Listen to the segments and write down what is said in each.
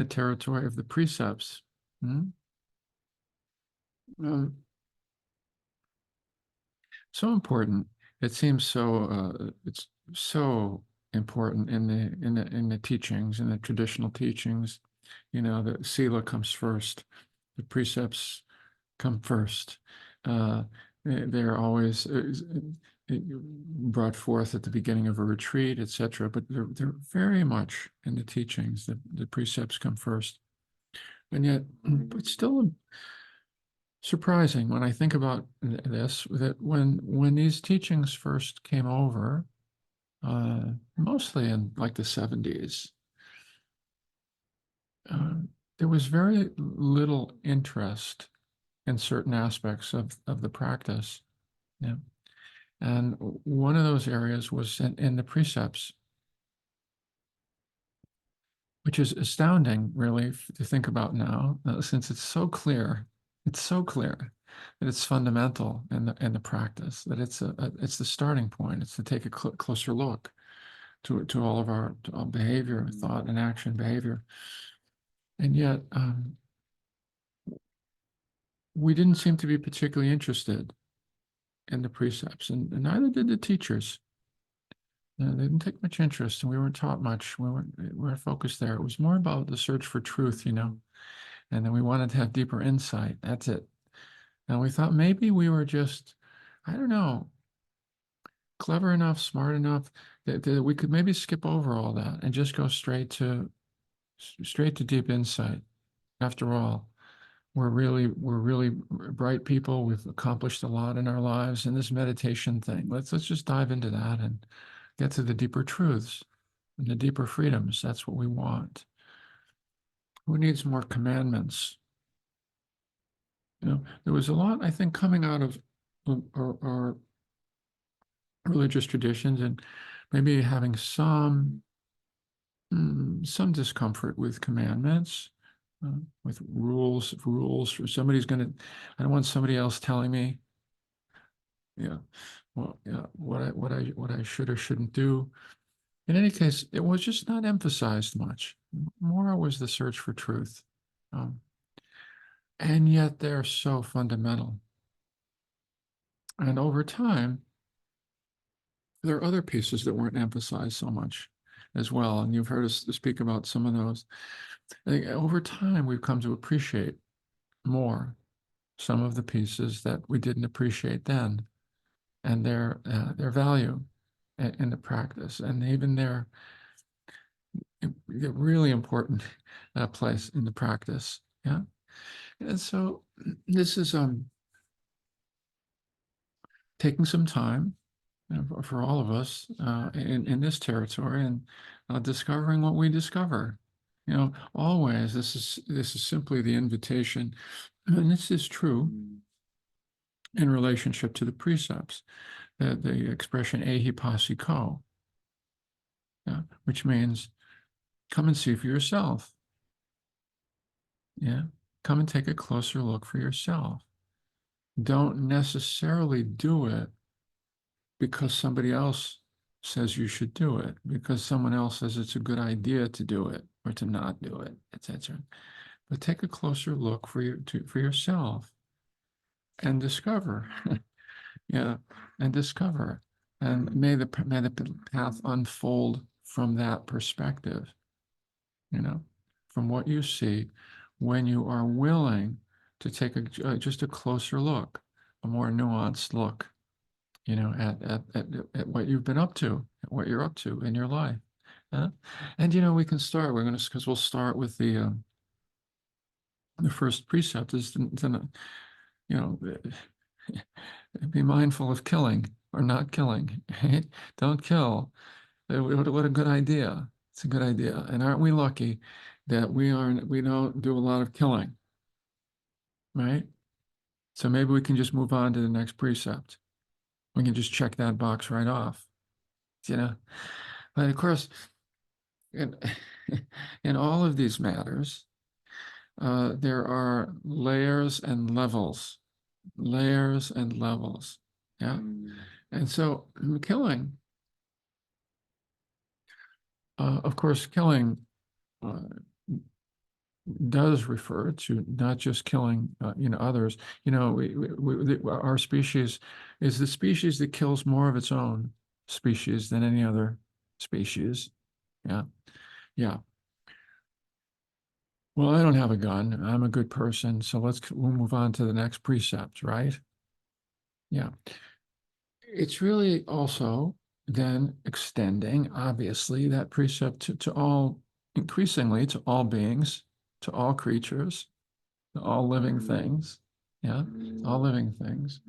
the territory of the precepts. Hmm? Um, so important. It seems so. It's so important in the teachings, in the traditional teachings. You know, the sila comes first. The precepts come first. They're always brought forth at the beginning of a retreat, etc. But they're very much in the teachings. The precepts come first, and yet, but still surprising when I think about this, that when these teachings first came over, mostly in like the 70s, uh, there was very little interest in certain aspects of the practice. Yeah. And one of those areas was in the precepts, which is astounding, really, to think about now, since it's so clear. It's so clear that it's fundamental in the practice, that it's the starting point. It's to take a closer look to all of our behavior, thought, and action behavior. And yet, we didn't seem to be particularly interested in the precepts, and neither did the teachers. They didn't take much interest, and we weren't taught much. We weren't focused there. It was more about the search for truth, and then we wanted to have deeper insight. That's it. And we thought maybe we were just, I don't know, clever enough, smart enough that we could maybe skip over all that and just go straight to deep insight. After all, we're really bright people. We've accomplished a lot in our lives, and this meditation thing. Let's just dive into that and get to the deeper truths and the deeper freedoms. That's what we want. Who needs more commandments? There was a lot, I think, coming out of our religious traditions, and maybe having some discomfort with commandments, with rules. For somebody's going to, I don't want somebody else telling me, yeah, well, yeah, what I should or shouldn't do. In any case, it was just not emphasized much. More was the search for truth. Um, and yet they're so fundamental. And over time, there are other pieces that weren't emphasized so much as well. And you've heard us speak about some of those. I think over time, we've come to appreciate more some of the pieces that we didn't appreciate then, and their value in the practice, and even their really important place in the practice. Yeah. And so this is taking some time for all of us in this territory, and discovering what we discover. Always this is simply the invitation, and this is true in relationship to the precepts. The expression ehi passi ko, which means come and see for yourself. Yeah, come and take a closer look for yourself. Don't necessarily do it because somebody else says you should do it, because someone else says it's a good idea to do it or to not do it, etc. But take a closer look for yourself and discover, yeah, and discover, and may the path unfold from that perspective. From what you see, when you are willing to take just a closer look, a more nuanced look, at what you've been up to, at what you're up to in your life. And we can start. Because we'll start with the first precept is to be mindful of killing or not killing. Right? Don't kill. What a good idea. It's a good idea. And aren't we lucky that we don't do a lot of killing, right? So maybe we can just move on to the next precept. We can just check that box right off, you know. But of course, in, in all of these matters, there are layers and levels. Yeah. And so killing, of course, killing does refer to not just killing, others. Our species is the species that kills more of its own species than any other species. Yeah, yeah. Well, I don't have a gun. I'm a good person, so we'll move on to the next precept, right? Yeah. It's really also then extending, obviously, that precept to all, increasingly to all beings, to all creatures, to all living things. Yeah, all living things.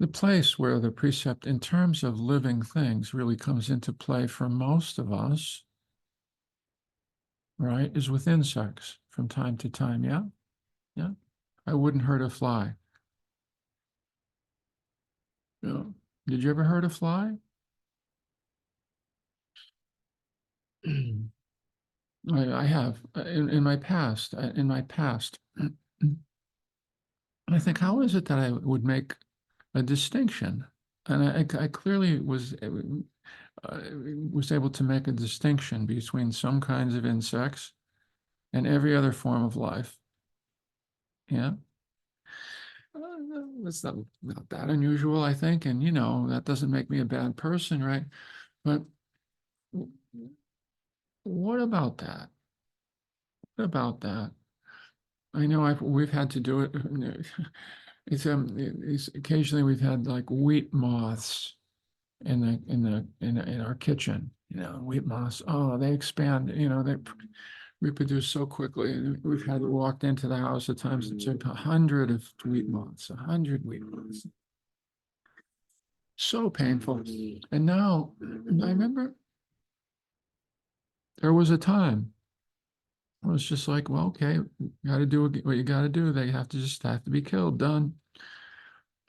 The place where the precept, in terms of living things, really comes into play for most of us, right, is with insects from time to time. Yeah, yeah. I wouldn't hurt a fly. You know, did you ever hurt a fly? I have in my past. In my past, I think, how is it that I would make a distinction? And I clearly uh, was able to make a distinction between some kinds of insects and every other form of life. Yeah. That's not that unusual, I think. And, that doesn't make me a bad person, right? But what about that? What about that? I know we've had to do it. Occasionally we've had like wheat moths in our kitchen. Wheat moths. Oh, they expand. They reproduce so quickly. And we've had walked into the house at times and took 100 of wheat moths, 100 wheat moths. So painful. And now I remember there was a time I was just like, well, okay, you got to do what you got to do. They have to be killed, done.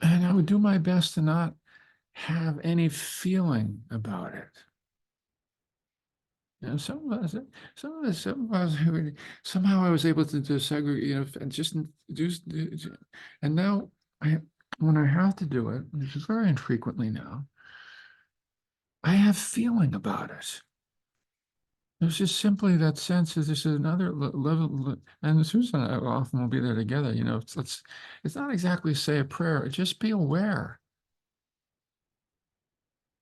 And I would do my best to not have any feeling about it. Some of us, somehow I was able to disaggregate, and just and now when I have to do it, which is very infrequently now, I have feeling about it. There's just simply that sense that there's another level, and Susan and I often will be there together. It's not exactly say a prayer, just be aware.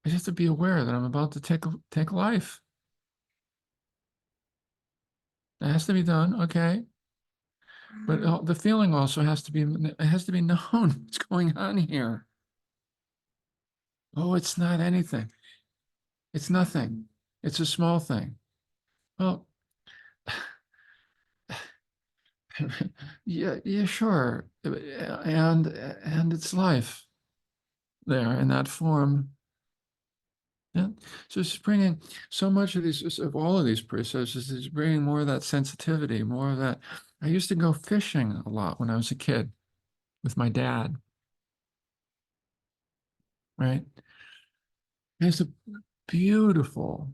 I just have to be aware that I'm about to take life. It has to be done, okay? But the feeling also it has to be known what's going on here. Oh, it's not anything. It's nothing. It's a small thing. Well, yeah, yeah, sure. And it's life there in that form. Yeah. So it's bringing so much of all of these processes is bringing more of that sensitivity, more of that. I used to go fishing a lot when I was a kid with my dad, right? It's a beautiful,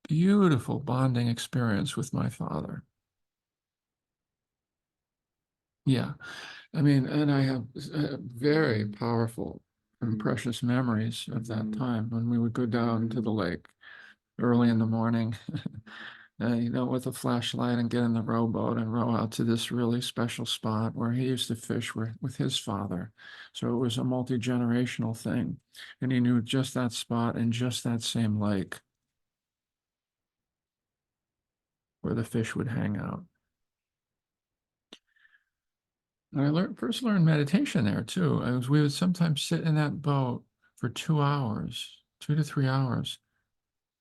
beautiful bonding experience with my father. Yeah. I mean, and I have very powerful and precious memories of that time when we would go down to the lake early in the morning, with a flashlight and get in the rowboat and row out to this really special spot where he used to fish with his father. So it was a multi-generational thing. And he knew just that spot and just that same lake where the fish would hang out. And first learned meditation there too. We would sometimes sit in that boat for 2 hours, 2 to 3 hours,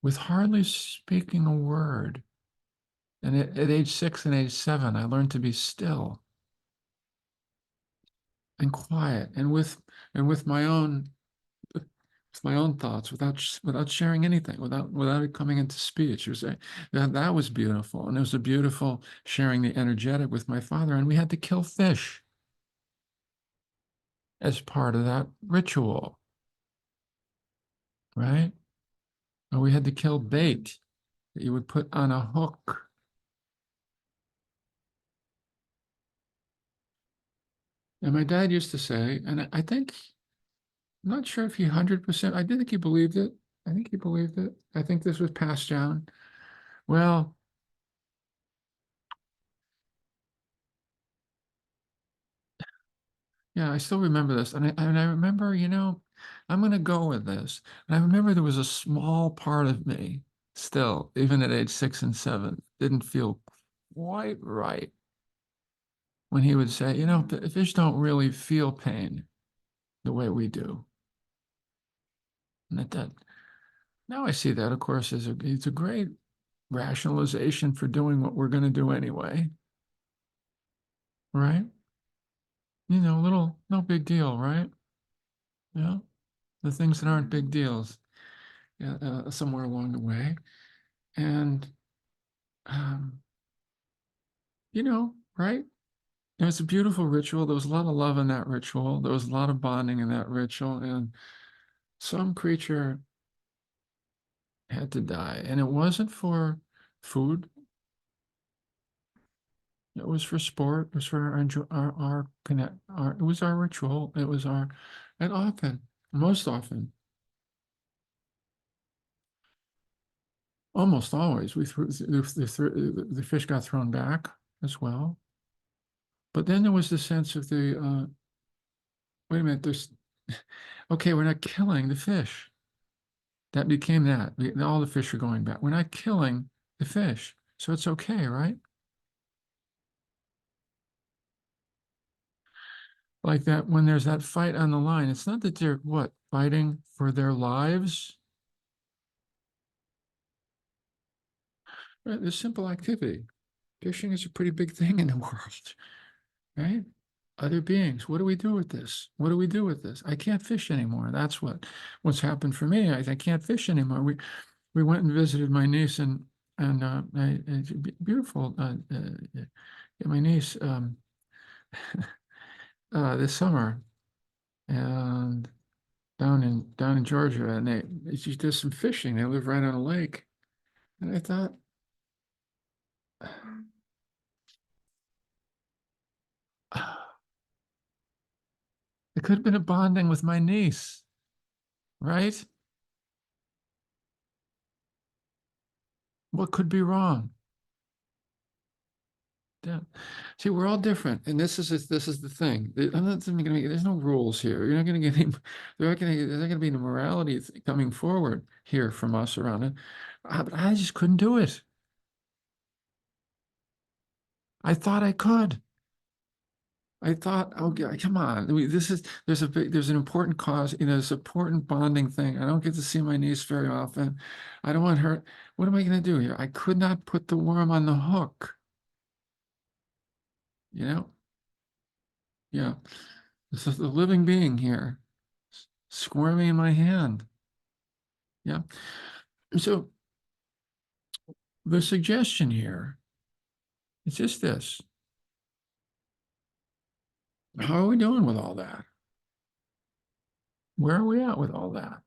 with hardly speaking a word. And at age 6 and age 7, I learned to be still and quiet and with my own thoughts without sharing anything, without it coming into speech. That was beautiful. And it was a beautiful sharing the energetic with my father. And we had to kill fish as part of that ritual, right? And we had to kill bait that you would put on a hook. And my dad used to say, and I think I'm not sure if he 100%, I did think he believed it. I think he believed it. I think this was passed down. Well, yeah, I still remember this. And I remember, I'm going to go with this. And I remember there was a small part of me still, even at age 6 and 7, didn't feel quite right when he would say, fish don't really feel pain the way we do. And that now I see that, of course, as it's a great rationalization for doing what we're going to do anyway, right? Little, no big deal, right? Yeah, the things that aren't big deals, yeah, somewhere along the way. And, um, right? It was a beautiful ritual. There was a lot of love in that ritual. There was a lot of bonding in that ritual. And some creature had to die. And it wasn't for food. It was for sport. It was for our connect. It was our ritual. And often, most often, almost always, we threw the fish got thrown back as well. But then there was the sense of wait a minute, okay, we're not killing the fish. That became that. All the fish are going back. We're not killing the fish. So it's okay, right? Like that, when there's that fight on the line, it's not that they're what, fighting for their lives. Right? There's simple activity. Fishing is a pretty big thing in the world, right? Other beings. What do we do with this? What do we do with this? I can't fish anymore. That's what's happened for me. I can't fish anymore. We went and visited my niece and beautiful. Yeah, my niece this summer and down in Georgia, and she does some fishing. They live right on a lake, and I thought it could have been a bonding with my niece, right? What could be wrong? Yeah. See, we're all different, and this is the thing. I'm not going to. There's no rules here. You're not going to get any. There's not going to be any morality coming forward here from us around it. But I just couldn't do it. I thought I could. I thought, okay, come on. I mean, there's an important cause, this important bonding thing. I don't get to see my niece very often. I don't want her. What am I going to do here? I could not put the worm on the hook, you know? Yeah. This is the living being here, squirming in my hand. Yeah. So the suggestion here is just this. How are we doing with all that? Where are we at with all that?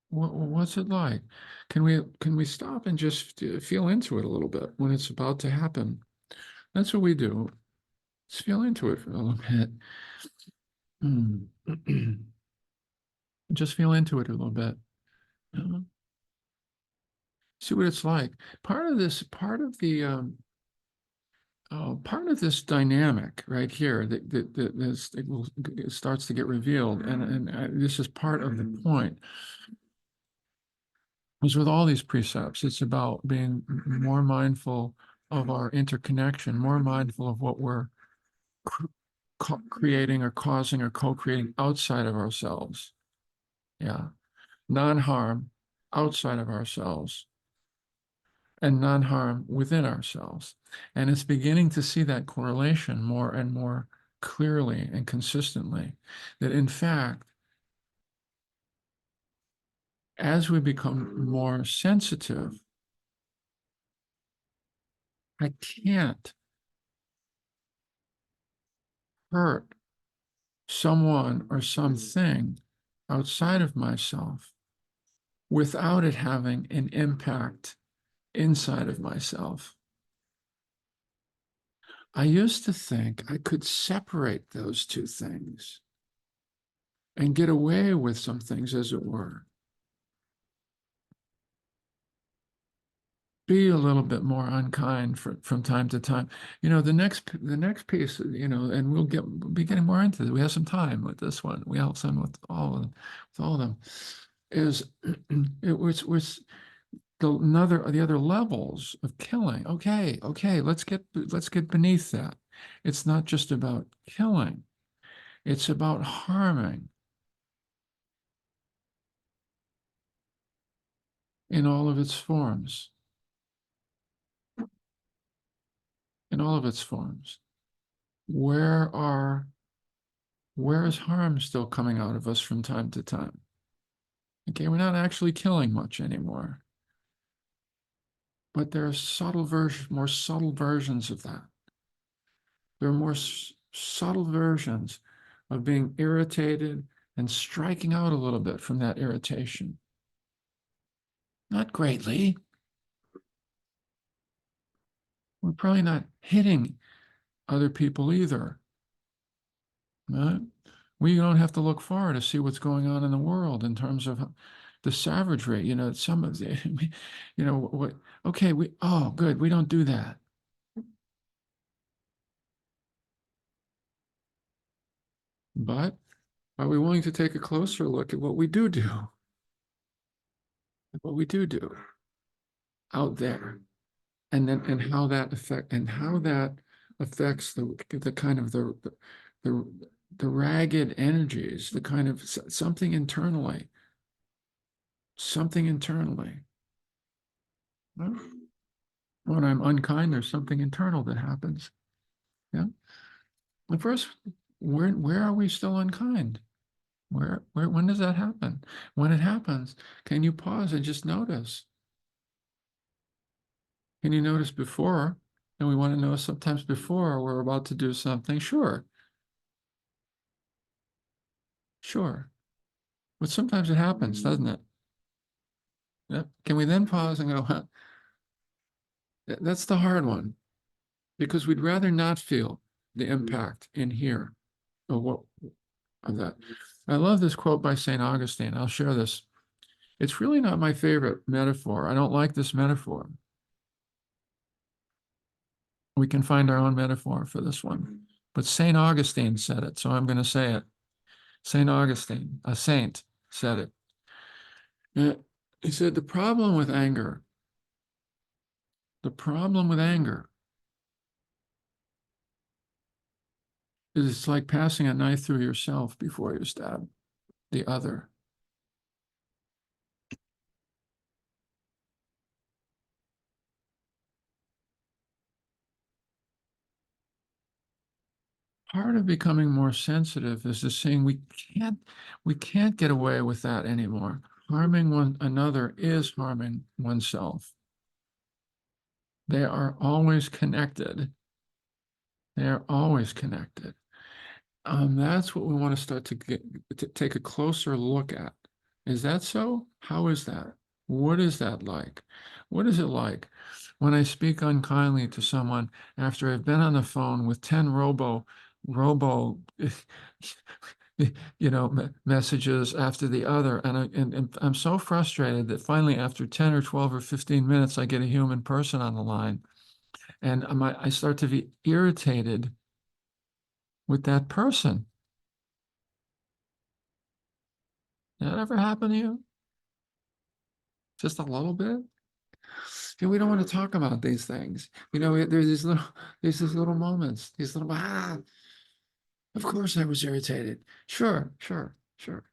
What's it like? Can we stop and just feel into it a little bit when it's about to happen? That's what we do. Let's feel into it for a little bit. Mm. Just feel into it a little bit. Uh, See what it's like. Part of this dynamic right here it starts to get revealed, and this is part of the point. Is with all these precepts, it's about being more mindful of our interconnection, more mindful of what we're creating or causing or co-creating outside of ourselves. Yeah. Non-harm outside of ourselves and non-harm within ourselves. And it's beginning to see that correlation more and more clearly and consistently. That in fact, as we become more sensitive, I can't hurt someone or something outside of myself without it having an impact inside of myself. I used to think I could separate those two things. and get away with some things, as it were. Be a little bit more unkind from time to time. The next piece, and we'll be getting more into this. We have some time with this one. We have some with all of them, is it was the other levels of killing. Okay, let's get beneath that. It's not just about killing, it's about harming in all of its forms, in all of its forms. Where are where is harm still coming out of us from time to time? Okay, we're not actually killing much anymore, but there are more subtle versions of that. There are more subtle versions of being irritated and striking out a little bit from that irritation. Not greatly. We're probably not hitting other people either. Right? We don't have to look far to see what's going on in the world in terms of the savagery. Some of the, what, okay, oh, good, we don't do that. But are we willing to take a closer look at what we do, what we do out there, and how that affects the kind of the the ragged energies, the kind of something internally. Well, when I'm unkind, there's something internal that happens. Yeah. And first, where are we still unkind? When does that happen? When it happens, can you pause and just notice? Can you notice before? And we want to know sometimes before we're about to do something. Sure, sure. But sometimes it happens, doesn't it? Yeah. Can we then pause and go, huh, that's the hard one, because we'd rather not feel the impact in here of what of that. I love this quote by St. Augustine. I'll share this. It's really not my favorite metaphor. I don't like this metaphor. We can find our own metaphor for this one. But St. Augustine said it, so I'm going to say it. St. Augustine, a saint, said it. He said, the problem with anger is it's like passing a knife through yourself before you stab the other. Part of becoming more sensitive is just saying we can't get away with that anymore. Harming one another is harming oneself. They are always connected. They are always connected. That's what we want to start to take a closer look at. Is that so? How is that? What is that like? What is it like when I speak unkindly to someone after I've been on the phone with 10 robo messages after the other, and I'm so frustrated that finally, after 10 or 12 or 15 minutes, I get a human person on the line, and I start to be irritated with that person. Did that ever happen to you? Just a little bit? We don't want to talk about these things. There's these little moments, these little, of course I was irritated. Sure, sure, sure.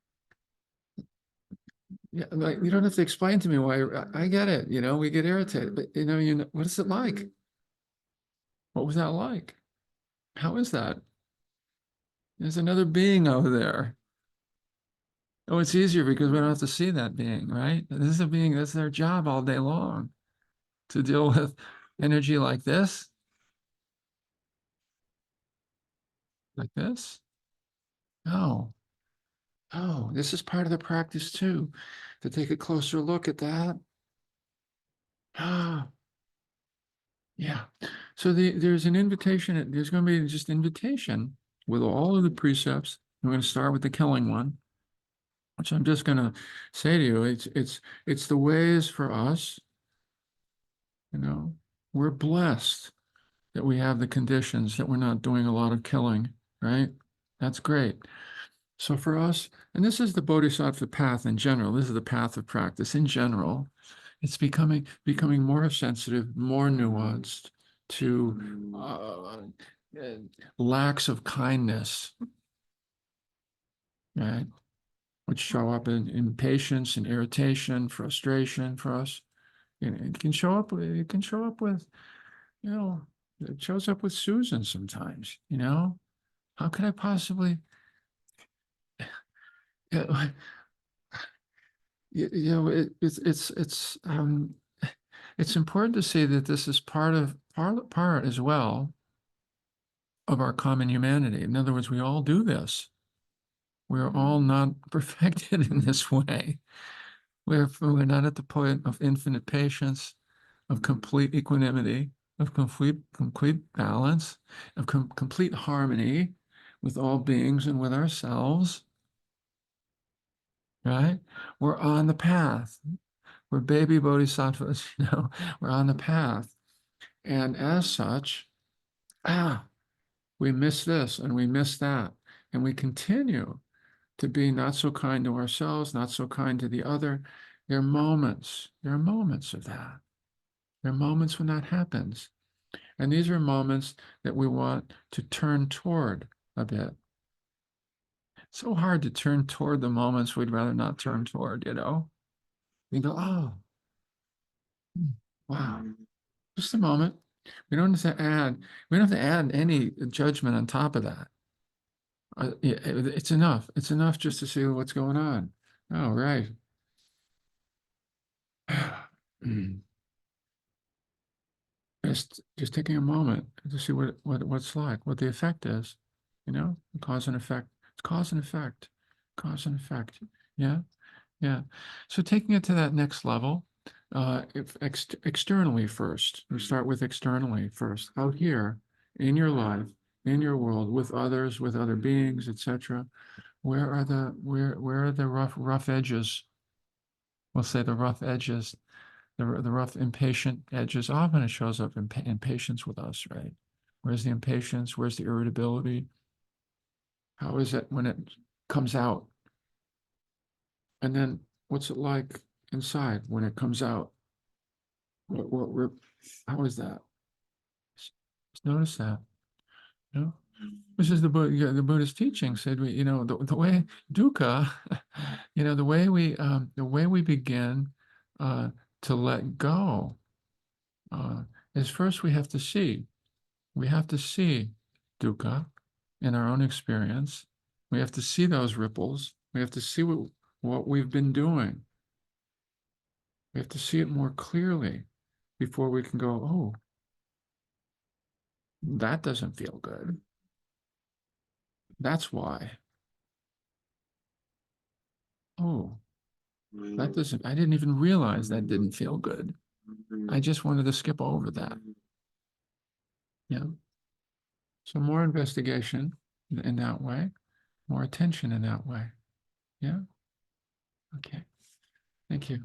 Yeah, like you don't have to explain to me why. I get it. We get irritated, but what is it like? What was that like? How is that? There's another being over there. Oh, it's easier because we don't have to see that being, right? This is a being, that's their job all day long, to deal with energy like this. No. Oh, this is part of the practice too, to take a closer look at that. Ah, yeah. So there's an invitation. There's going to be just invitation with all of the precepts. I'm going to start with the killing one. which I'm just going to say to you, it's the ways for us, you know, we're blessed that we have the conditions, that we're not doing a lot of killing, right? That's great. So for us, and this is the Bodhisattva path in general, this is the path of practice in general, it's becoming more sensitive, more nuanced to lacks of kindness, right? Which show up in impatience and irritation, frustration for us. It can show up, it can show up with, you know, it shows up with Susan sometimes, you know? How could I possibly, you know, it's important to see that this is part as well of our common humanity. In other words, we all do this. We're all not perfected in this way. We're not at the point of infinite patience, of complete equanimity, of complete balance, of complete harmony with all beings and with ourselves, right? We're on the path. We're baby bodhisattvas, you know, we're on the path. And as such, we miss this and we miss that. And we continue to be not so kind to ourselves, not so kind to the other. There are moments of that. There are moments when that happens. And these are moments that we want to turn toward a bit. It's so hard to turn toward the moments we'd rather not turn toward, you know? You go, oh, wow, just a moment. We don't have to add, we don't have to add any judgment on top of that. It's enough. It's enough just to see what's going on. Oh, right. Just taking a moment to see what's like, what the effect is, you know, cause and effect. It's cause and effect, cause and effect. Yeah, yeah. So taking it to that next level, if externally first, we start with externally first, out here in your life, in your world, with others, with other beings, etc. Where are the rough edges? We'll say the rough edges, the rough impatient edges. Often it shows up in impatience with us, right? Where's the impatience? Where's the irritability? How is it when it comes out? And then what's it like inside when it comes out? What how is that? Just notice that. You know? This is the Buddhist teaching said we, you know, the way dukkha, you know, the way we begin to let go is first we have to see dukkha in our own experience. We have to see those ripples. We have to see what we've been doing. We have to see it more clearly before we can go, oh, that doesn't feel good. That's why. Oh, that doesn't, I didn't even realize that didn't feel good. I just wanted to skip over that. Yeah. So more investigation in that way, more attention in that way. Yeah. Okay. Thank you.